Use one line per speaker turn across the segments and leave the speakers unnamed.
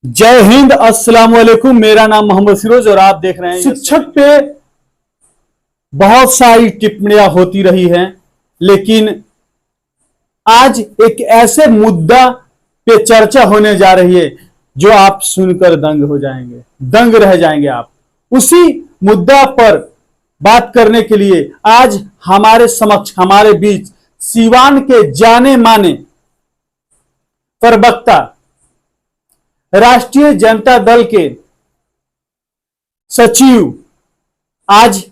जय हिंद, अस्सलाम वालेकुम। मेरा नाम मोहम्मद फिरोज और आप देख रहे हैं। शिक्षक पे बहुत सारी टिप्पणियां होती रही हैं, लेकिन आज एक ऐसे मुद्दा पे चर्चा होने जा रही है जो आप सुनकर दंग हो जाएंगे, दंग रह जाएंगे आप। उसी मुद्दा पर बात करने के लिए आज हमारे समक्ष, हमारे बीच सीवान के जाने माने प्रवक्ता, राष्ट्रीय जनता दल के सचिव, आज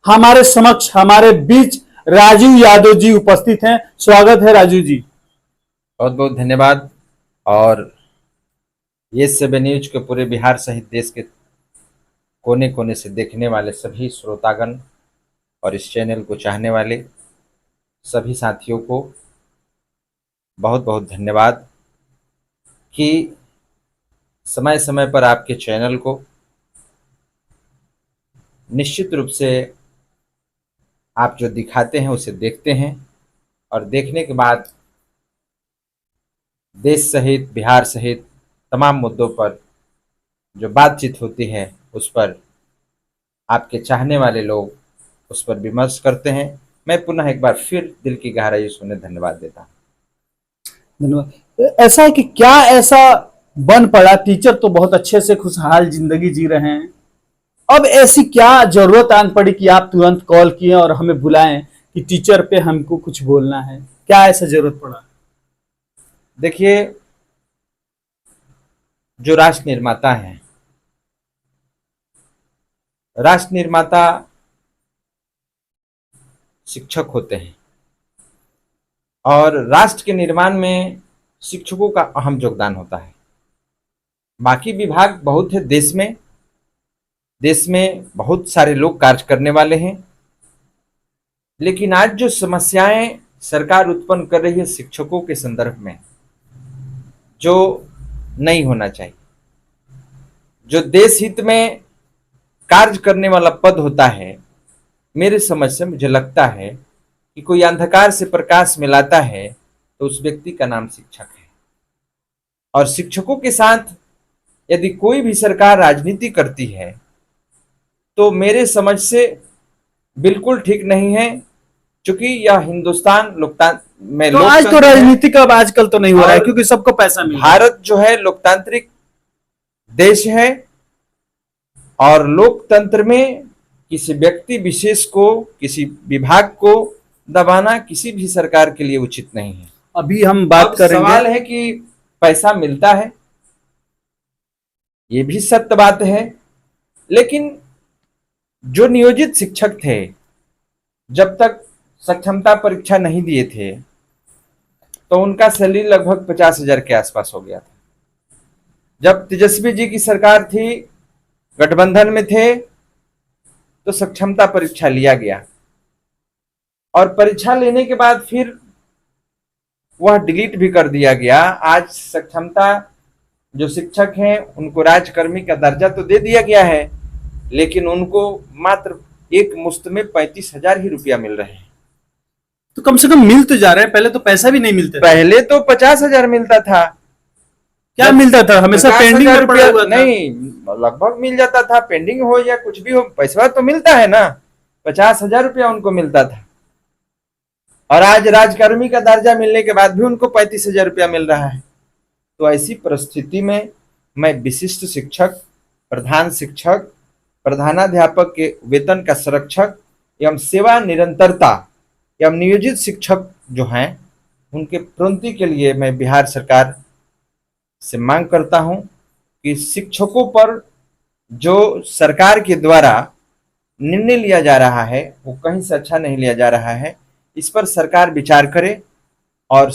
हमारे समक्ष, हमारे बीच राजू यादव जी उपस्थित हैं। स्वागत है राजू जी।
बहुत बहुत धन्यवाद। और ये सब न्यूज के पूरे बिहार सहित देश के कोने कोने से देखने वाले सभी श्रोतागण और इस चैनल को चाहने वाले सभी साथियों को बहुत बहुत धन्यवाद कि समय समय पर आपके चैनल को निश्चित रूप से आप जो दिखाते हैं उसे देखते हैं और देखने के बाद देश सहित बिहार सहित तमाम मुद्दों पर जो बातचीत होती है उस पर आपके चाहने वाले लोग उस पर विमर्श करते हैं। मैं पुनः एक बार फिर दिल की गहराई से उन्हें धन्यवाद देता हूँ।
धन्यवाद। ऐसा है कि क्या ऐसा बन पड़ा, टीचर तो बहुत अच्छे से खुशहाल जिंदगी जी रहे हैं, अब ऐसी क्या जरूरत आन पड़ी कि आप तुरंत कॉल किए और हमें बुलाएं कि टीचर पे हमको कुछ बोलना है? क्या ऐसा जरूरत पड़ा?
देखिए, जो राष्ट्र निर्माता हैं, राष्ट्र निर्माता शिक्षक होते हैं और राष्ट्र के निर्माण में शिक्षकों का अहम योगदान होता है। बाकी विभाग बहुत है देश में बहुत सारे लोग कार्य करने वाले हैं, लेकिन आज जो समस्याएं सरकार उत्पन्न कर रही है शिक्षकों के संदर्भ में, जो नहीं होना चाहिए, जो देश हित में कार्य करने वाला पद होता है, मेरे समझ से मुझे लगता है कि कोई अंधकार से प्रकाश में लाता है तो उस व्यक्ति का नाम शिक्षक है। और शिक्षकों के साथ यदि कोई भी सरकार राजनीति करती है तो मेरे समझ से बिल्कुल ठीक नहीं है, क्योंकि यह हिंदुस्तान लोकतंत्र में
तो आज तो राजनीति का आजकल तो नहीं हो रहा है, क्योंकि सबको पैसा मिल रहा है।
भारत जो है लोकतांत्रिक देश है और लोकतंत्र में किसी व्यक्ति विशेष को, किसी विभाग को दबाना किसी भी सरकार के लिए उचित नहीं है।
अभी हम बात करेंगे।
सवाल है कि पैसा मिलता है, ये भी सत्य बात है, लेकिन जो नियोजित शिक्षक थे जब तक सक्षमता परीक्षा नहीं दिए थे तो उनका सैलरी लगभग 50,000 के आसपास हो गया था। जब तेजस्वी जी की सरकार थी, गठबंधन में थे, तो सक्षमता परीक्षा लिया गया और परीक्षा लेने के बाद फिर वह डिलीट भी कर दिया गया। आज सक्षमता जो शिक्षक हैं उनको राजकर्मी का दर्जा तो दे दिया गया है, लेकिन उनको मात्र एक मुश्त में 35,000 ही रुपया मिल रहे हैं।
तो कम से कम मिल तो जा रहे हैं, पहले तो पैसा भी नहीं मिलता।
पहले तो 50,000 मिलता था।
क्या मिलता था? हमेशा पेंडिंग में पड़ा हुआ था।
नहीं, लगभग मिल जाता था, पेंडिंग हो या कुछ भी हो, पैसा तो मिलता है ना। 50,000 रुपया उनको मिलता था और आज राजकर्मी का दर्जा मिलने के बाद भी उनको 35,000 रुपया मिल रहा है। तो ऐसी परिस्थिति में मैं विशिष्ट शिक्षक, प्रधान शिक्षक, प्रधानाध्यापक के वेतन का संरक्षक एवं सेवा निरंतरता एवं नियोजित शिक्षक जो हैं उनके प्रोन्नति के लिए मैं बिहार सरकार से मांग करता हूं कि शिक्षकों पर जो सरकार के द्वारा निर्णय लिया जा रहा है वो कहीं से अच्छा नहीं लिया जा रहा है। इस पर सरकार विचार करे और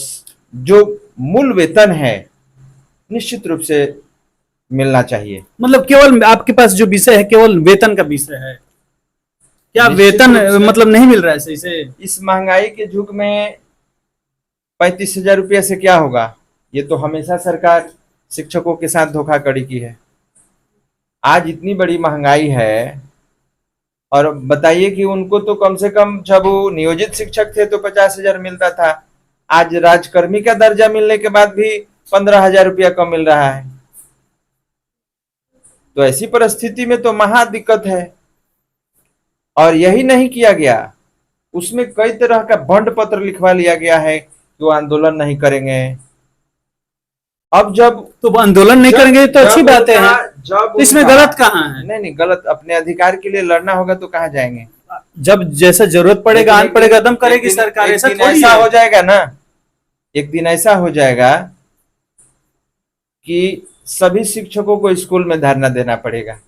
जो मूल वेतन है निश्चित रूप से मिलना चाहिए।
मतलब केवल आपके पास जो विषय है केवल वेतन का विषय है क्या? वेतन मतलब नहीं मिल रहा है सही से?
इस महंगाई के युग में 35,000 रुपया से क्या होगा? ये तो हमेशा सरकार शिक्षकों के साथ धोखाधड़ी की है। आज इतनी बड़ी महंगाई है और बताइए कि उनको तो कम से कम जब वो नियोजित शिक्षक थे तो 50,000 मिलता था, आज राजकर्मी का दर्जा मिलने के बाद भी 15,000 रुपया कम मिल रहा है। तो ऐसी परिस्थिति में तो महा दिक्कत है। और यही नहीं किया गया, उसमें कई तरह का बंड पत्र लिखवा लिया गया है कि वो आंदोलन नहीं करेंगे। अब जब
तो वो आंदोलन नहीं करेंगे तो अच्छी बातें हैं,
जब
तो इसमें गलत कहाँ है?
नहीं नहीं, गलत अपने अधिकार के लिए लड़ना होगा तो कहाँ जाएंगे?
जब जैसा जरूरत पड़ेगा आन पड़ेगा दम करेगी
एक दिन-
सरकार,
एक
ऐसा
दिन
थोड़ी
ऐसा
है।
हो जाएगा ना, एक दिन ऐसा हो जाएगा कि सभी शिक्षकों को स्कूल में धरना देना पड़ेगा।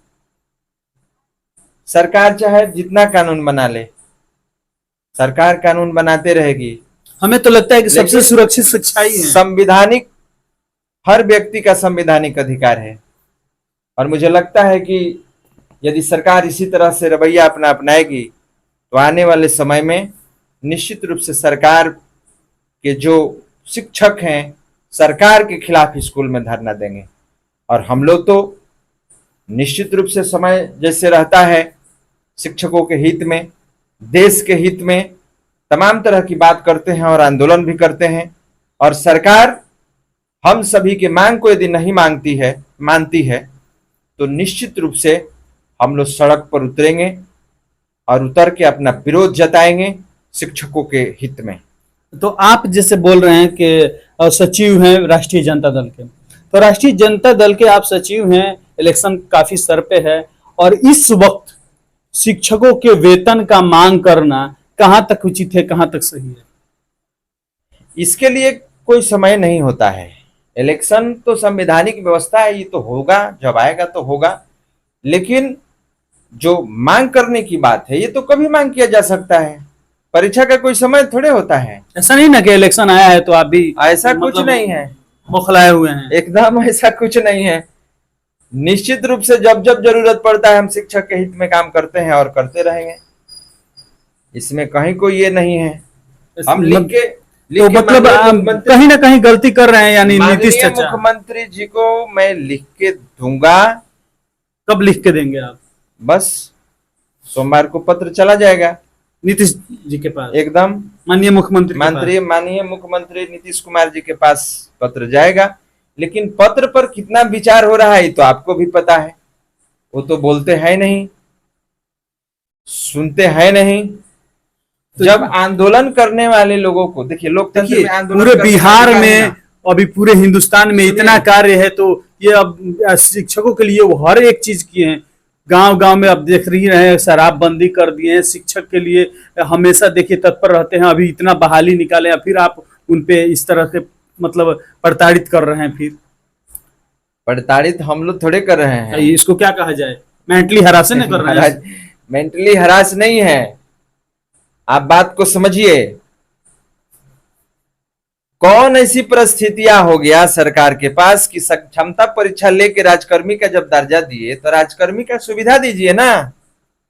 सरकार चाहे जितना कानून बना ले, सरकार कानून बनाते रहेगी।
हमें तो लगता है कि सबसे
लेकिन
सुरक्षित शिक्षा ही है।
संविधानिक, हर व्यक्ति का संवैधानिक अधिकार है। और मुझे लगता है कि यदि सरकार इसी तरह से रवैया अपनाएगी तो आने वाले समय में निश्चित रूप से सरकार के जो शिक्षक हैं सरकार के खिलाफ स्कूल में धरना देंगे। और हम लोग तो निश्चित रूप से समय जैसे रहता है शिक्षकों के हित में, देश के हित में तमाम तरह की बात करते हैं और आंदोलन भी करते हैं। और सरकार हम सभी के मांग को यदि नहीं मानती है तो निश्चित रूप से हम लोग सड़क पर उतरेंगे और उतर के अपना विरोध जताएंगे शिक्षकों के हित में।
तो आप जैसे बोल रहे हैं कि सचिव हैं राष्ट्रीय जनता दल के, तो राष्ट्रीय जनता दल के आप सचिव हैं, इलेक्शन काफी सर पे है, और इस वक्त शिक्षकों के वेतन का मांग करना कहां तक उचित है, कहां तक सही है?
इसके लिए कोई समय नहीं होता है। इलेक्शन तो संवैधानिक व्यवस्था है, ये तो होगा, जब आएगा तो होगा। लेकिन जो मांग करने की बात है ये तो कभी मांग किया जा सकता है, परीक्षा का कोई समय थोड़े होता है।
ऐसा नहीं ना कि इलेक्शन आया है तो आप भी
ऐसा कुछ नहीं है,
बौखलाए हुए हैं।
एकदम ऐसा कुछ नहीं है। निश्चित रूप से जब जब जरूरत पड़ता है हम शिक्षक के हित में काम करते हैं और करते रहेंगे, इसमें कहीं कोई ये नहीं है। हम लिख के
तो मतलब कहीं ना कहीं गलती कर रहे हैं, यानी नीतीश
माननीय
चाचा।
मुख्यमंत्री जी को मैं लिख के दूंगा।
कब लिख के देंगे आप?
बस सोमवार को पत्र चला जाएगा
नीतीश जी के पास,
एकदम
माननीय मुख्यमंत्री के पास।
माननीय मुख्यमंत्री नीतीश कुमार जी के पास पत्र जाएगा। लेकिन पत्र पर कितना विचार हो रहा है ये तो आपको भी पता है। वो तो बोलते हैं नहीं, सुनते हैं नहीं।
तो
जब आंदोलन करने वाले लोगों को देखिए, लोकतंत्र में आंदोलन
पूरे
करने
बिहार
का
में,
अधिकार
अभी पूरे हिंदुस्तान में इतना कार्य है, तो ये अब शिक्षकों के लिए वो हर एक चीज किए हैं। गांव गांव में अब देख रही हैं, शराबबंदी कर दिए हैं, शिक्षक के लिए हमेशा देखिए तत्पर रहते हैं। अभी इतना बहाली निकाले हैं, फिर आप उनपे इस तरह से मतलब प्रताड़ित कर रहे हैं। फिर
प्रताड़ित हम लोग थोड़े कर रहे हैं,
इसको क्या कहा जाए? मेंटली हरासमेंट कर रहे हैं।
मेंटली हरास नहीं है, आप बात को समझिए। कौन ऐसी परिस्थितियां हो गया सरकार के पास कि क्षमता परीक्षा लेके राजकर्मी का जब दर्जा दिए तो राजकर्मी का सुविधा दीजिए ना।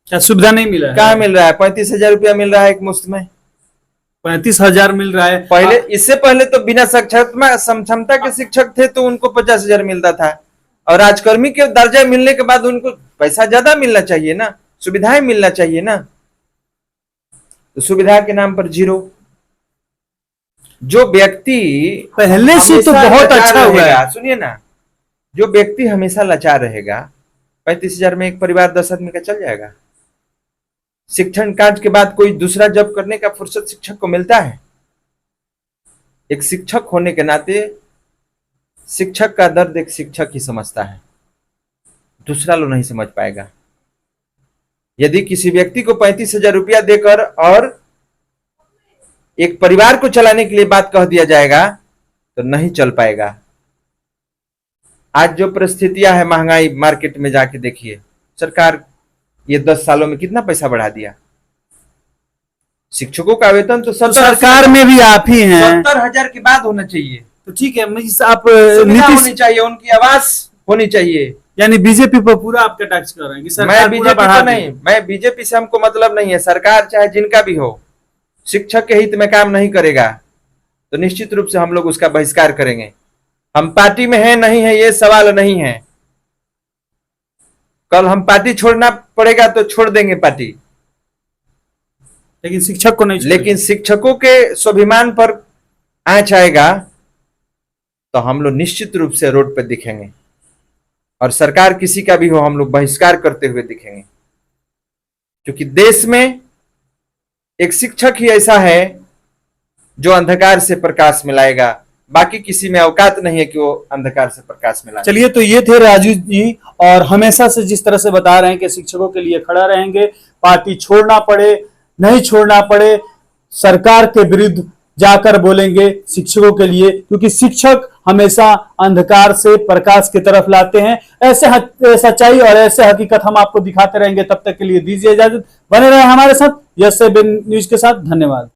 क्या सुविधा नहीं मिला है?
कहाँ मिल रहा है? 35,000 रुपया मिल रहा है एक मुश्त में।
35,000 मिल रहा है।
पहले, इससे पहले तो बिना क्षमता के शिक्षक थे तो उनको 50,000 मिलता था। और राजकर्मी के दर्जा मिलने के बाद उनको पैसा ज्यादा मिलना चाहिए ना, सुविधाएं मिलना चाहिए ना। तो सुविधा के नाम पर जीरो। जो व्यक्ति
पहले से तो बहुत अच्छा हुआ है।
सुनिए ना, जो व्यक्ति हमेशा लाचार रहेगा, 35,000 में एक परिवार 10 आदमी का चल जाएगा। शिक्षण काज के बाद कोई दूसरा जॉब करने का फुर्सत शिक्षक को मिलता है? एक शिक्षक होने के नाते शिक्षक का दर्द एक शिक्षक ही समझता है, दूसरा लोग नहीं समझ पाएगा। यदि किसी व्यक्ति को 35,000 रुपया देकर और एक परिवार को चलाने के लिए बात कह दिया जाएगा तो नहीं चल पाएगा। आज जो परिस्थितियां है, महंगाई, मार्केट में जाके देखिए, सरकार ये 10 सालों में कितना पैसा बढ़ा दिया। शिक्षकों का वेतन तो
सरकार में भी आप ही हैं।
70,000 के बाद होना चाहिए।
तो ठीक है, आप
सुविधा
नीतीश
होनी चाहिए, उनकी आवाज होनी चाहिए।
यानी बीजेपी पर पूरा आप टैक्स कर रहे हैं कि सरकार
मैं
पूरा
बीजेपी
बढ़ा
को नहीं, मैं बीजेपी से हमको मतलब नहीं है। सरकार चाहे जिनका भी हो, शिक्षक के हित में काम नहीं करेगा तो निश्चित रूप से हम लोग उसका बहिष्कार करेंगे। हम पार्टी में है नहीं है ये सवाल नहीं है। कल हम पार्टी छोड़ना पड़ेगा तो छोड़ देंगे पार्टी,
लेकिन शिक्षक को नहीं।
लेकिन शिक्षकों के स्वाभिमान पर आंच आएगा तो हम लोग निश्चित रूप से रोड पर दिखेंगे। और सरकार किसी का भी हो, हम लोग बहिष्कार करते हुए दिखेंगे, क्योंकि देश में एक शिक्षक ही ऐसा है जो अंधकार से प्रकाश मिलाएगा, बाकी किसी में औकात नहीं है कि वो अंधकार से प्रकाश मिलाए।
चलिए, तो ये थे राजू जी, और हमेशा से जिस तरह से बता रहे हैं कि शिक्षकों के लिए खड़ा रहेंगे, पार्टी छोड़ना पड़े नहीं छोड़ना पड़े, सरकार के विरुद्ध जाकर बोलेंगे शिक्षकों के लिए, क्योंकि शिक्षक हमेशा अंधकार से प्रकाश की तरफ लाते हैं। ऐसे सच्चाई और ऐसे हकीकत हम आपको दिखाते रहेंगे। तब तक के लिए दीजिए इजाजत, बने रहे हमारे साथ यस न्यूज के साथ। धन्यवाद।